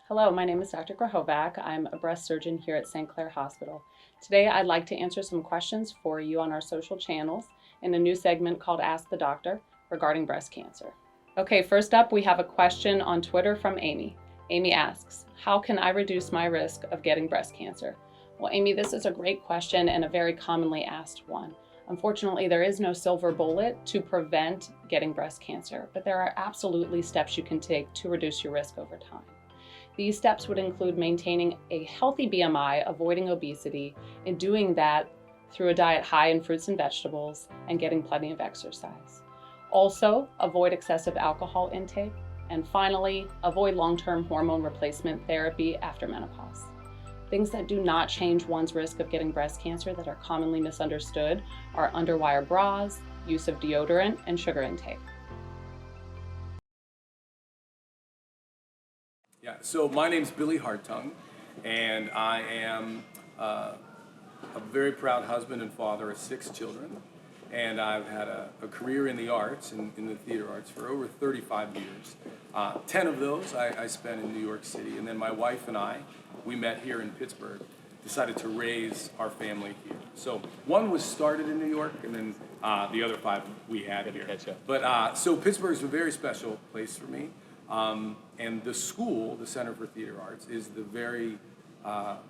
Hello, my name is Dr. Grahovac. I'm a breast surgeon here at St. Clair Hospital. Today I'd like to answer some questions for you on our social channels in a new segment called Ask the Doctor regarding breast cancer. Okay, first up we have a question on Twitter from Amy. Amy asks, how can I reduce my risk of getting breast cancer? Well, Amy, this is a great question and a very commonly asked one. Unfortunately, there is no silver bullet to prevent getting breast cancer, but there are absolutely steps you can take to reduce your risk over time. These steps would include maintaining a healthy BMI, avoiding obesity, and doing that through a diet high in fruits and vegetables and getting plenty of exercise. Also, avoid excessive alcohol intake. And finally, avoid long-term hormone replacement therapy after menopause. Things that do not change one's risk of getting breast cancer that are commonly misunderstood are underwire bras, use of deodorant, and sugar intake. Yeah, so my name's Billy Hartung, and I am a very proud husband and father of 6 children, and I've had a career in the arts, in the theater arts, for over 35 years. 10 of those I spent in New York City, and then my wife and I, we met here in Pittsburgh, decided to raise our family here. So one was started in New York, and then the other 5 we had here. But so Pittsburgh is a very special place for me. And the school, the Center for Theater Arts, is the very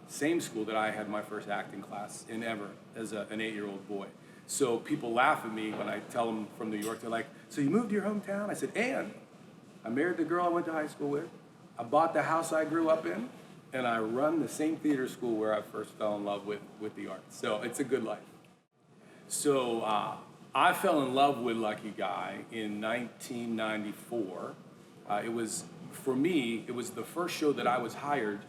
same school that I had my first acting class in ever as an 8-year-old boy. So people laugh at me when I tell them from New York. They're like, so you moved to your hometown? I said, and I married the girl I went to high school with. I bought the house I grew up in. And I run the same theater school where I first fell in love with the arts. So it's a good life. So I fell in love with Lucky Guy in 1994. It was, for me, it was the first show that I was hired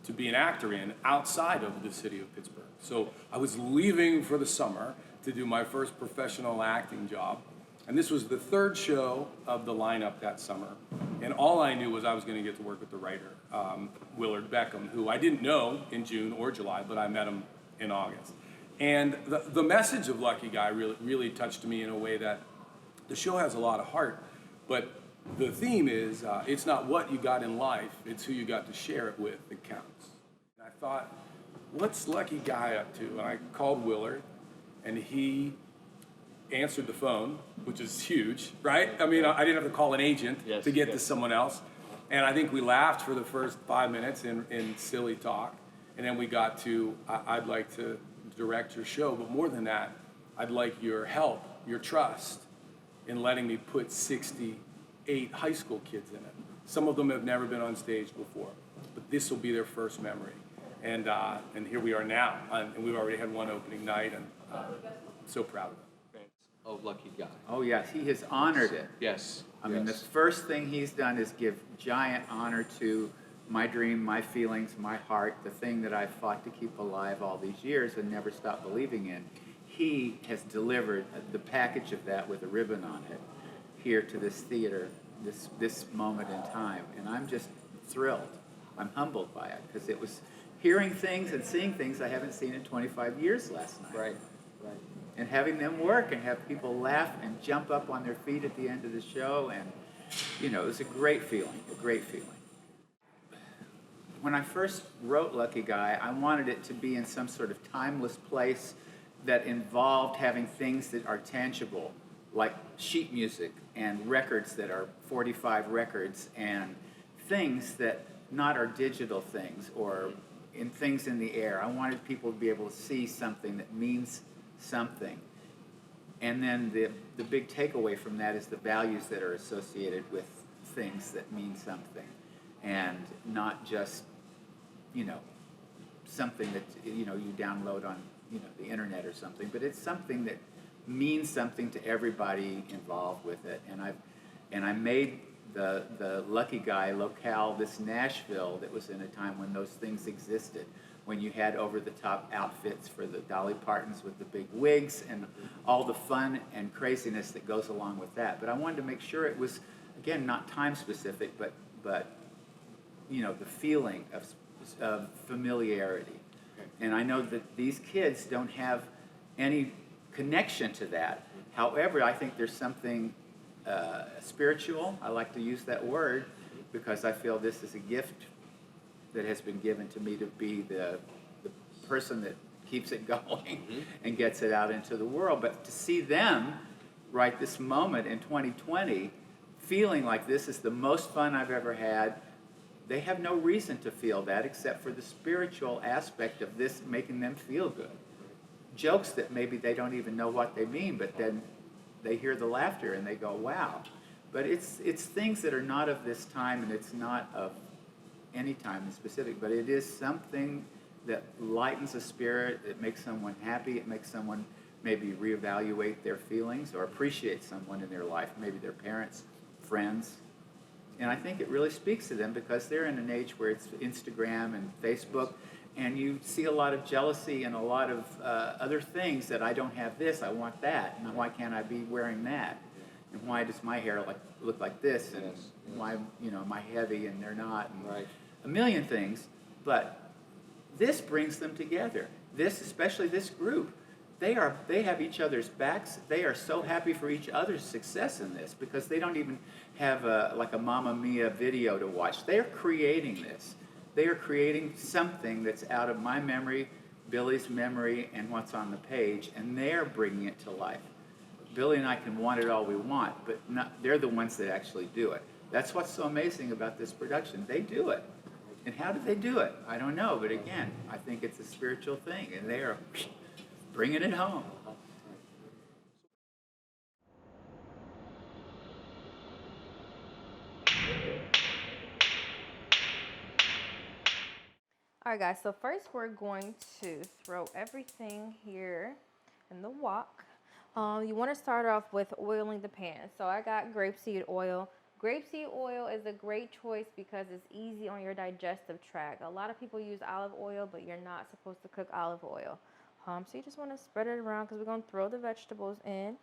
to be an actor in outside of the city of Pittsburgh. So I was leaving for the summer to do my first professional acting job. And this was the 3rd show of the lineup that summer. And all I knew was I was going to get to work with the writer, Willard Beckham, who I didn't know in June or July, but I met him in August. And the message of Lucky Guy really touched me in a way that the show has a lot of heart, but the theme is, it's not what you got in life, it's who you got to share it with that counts. And I thought, what's Lucky Guy up to? And I called Willard, and he answered the phone, which is huge, right? I mean, I didn't have to call an agent to get to someone else. And I think we laughed for the first 5 minutes in silly talk. And then we got to, I'd like to direct your show, but more than that, I'd like your help, your trust in letting me put 68 high school kids in it. Some of them have never been on stage before, but this will be their first memory. And here we are now, and we've already had one opening night, and so proud of them. Oh, Lucky Guy. Oh, yes, he has honored it. Yes. I mean, the first thing he's done is give giant honor to my dream, my feelings, my heart, the thing that I've fought to keep alive all these years and never stopped believing in. He has delivered the package of that with a ribbon on it here to this theater, this moment in time. And I'm just thrilled. I'm humbled by it because it was hearing things and seeing things I haven't seen in 25 years last night. Right. And having them work and have people laugh and jump up on their feet at the end of the show, and you know, it was a great feeling, a great feeling. When I first wrote Lucky Guy, I wanted it to be in some sort of timeless place that involved having things that are tangible, like sheet music and records that are 45 records, and things that not are digital things or in things in the air. I wanted people to be able to see something that means something. And then the big takeaway from that is the values that are associated with things that mean something, and not just, you know, something that, you know, you download on, you know, the internet or something, but it's something that means something to everybody involved with it. And I made the Lucky Guy locale, this Nashville, that was in a time when those things existed, when you had over-the-top outfits for the Dolly Partons with the big wigs and all the fun and craziness that goes along with that. But I wanted to make sure it was, again, not time-specific, but you know, the feeling of familiarity. And I know that these kids don't have any connection to that. However, I think there's something spiritual, I like to use that word, because I feel this is a gift that has been given to me to be the person that keeps it going and gets it out into the world. But to see them right this moment in 2020 feeling like this is the most fun I've ever had, they have no reason to feel that except for the spiritual aspect of this making them feel good. Jokes that maybe they don't even know what they mean, but then they hear the laughter and they go, wow. But it's things that are not of this time, and it's not of any time in specific, but it is something that lightens the spirit, it makes someone happy, it makes someone maybe reevaluate their feelings or appreciate someone in their life, maybe their parents, friends. And I think it really speaks to them because they're in an age where it's Instagram and Facebook, and you see a lot of jealousy and a lot of other things that I don't have this, I want that, and why can't I be wearing that? And why does my hair look like this? And why, am I heavy and they're not? And Right. a million things. But this brings them together. Especially this group. They have each other's backs. They are so happy for each other's success in this because they don't even have a Mamma Mia video to watch. They are creating this. They are creating something that's out of my memory, Billy's memory, and what's on the page, and they're bringing it to life. Billy and I can want it all we want, but they're the ones that actually do it. That's what's so amazing about this production. They do it. And how do they do it? I don't know, but again, I think it's a spiritual thing, and they are bringing it home. All right, guys, so first we're going to throw everything here in the wok. You want to start off with oiling the pan. So I got grapeseed oil. Grapeseed oil is a great choice because it's easy on your digestive tract. A lot of people use olive oil, but you're not supposed to cook olive oil. So you just want to spread it around because we're going to throw the vegetables in.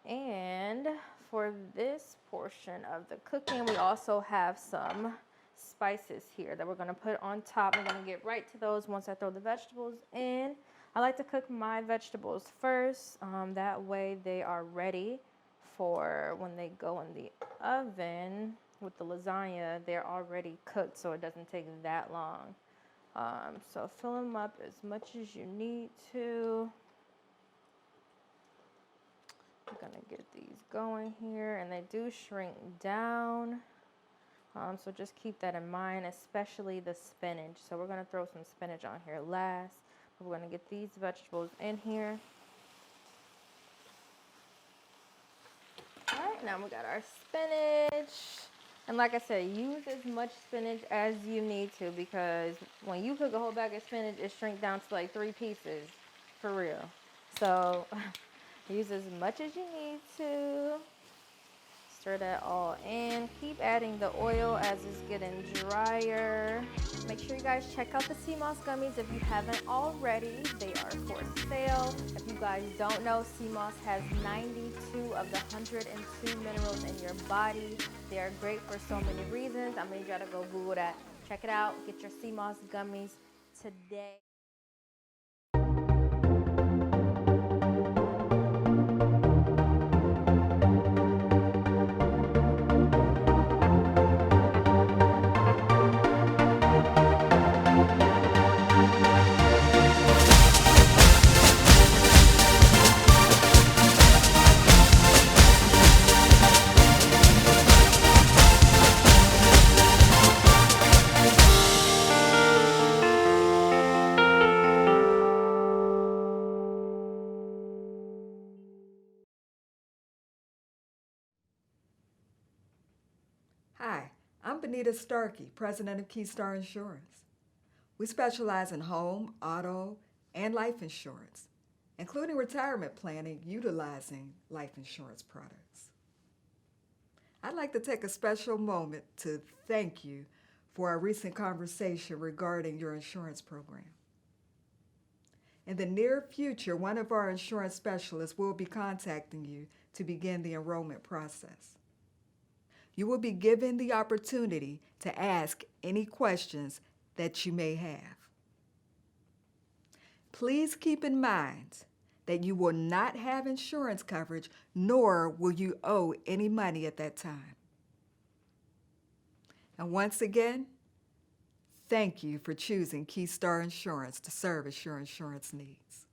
And for this portion of the cooking, we also have some spices here that we're going to put on top. I'm going to get right to those once I throw the vegetables in. I like to cook my vegetables first. That way they are ready for when they go in the oven with the lasagna. They're already cooked, so it doesn't take that long. So fill them up as much as you need to. I'm gonna get these going here, and they do shrink down. So just keep that in mind, especially the spinach. So we're gonna throw some spinach on here last. We're gonna get these vegetables in here. All right, now we got our spinach. And like I said, use as much spinach as you need to, because when you cook a whole bag of spinach, it shrinks down to like 3 pieces, for real. So use as much as you need to. Stir that all in. Keep adding the oil as it's getting drier. Make sure you guys check out the sea moss gummies if you haven't already. They are for sale. If you guys don't know, sea moss has 92 of the 102 minerals in your body. They are great for so many reasons. I'm gonna need y'all to go Google that. Check it out. Get your sea moss gummies today. Hi, I'm Benita Starkey, president of Keystar Insurance. We specialize in home, auto, and life insurance, including retirement planning utilizing life insurance products. I'd like to take a special moment to thank you for our recent conversation regarding your insurance program. In the near future, one of our insurance specialists will be contacting you to begin the enrollment process. You will be given the opportunity to ask any questions that you may have. Please keep in mind that you will not have insurance coverage, nor will you owe any money at that time. And once again, Thank you for choosing Keystar Insurance to service your insurance needs.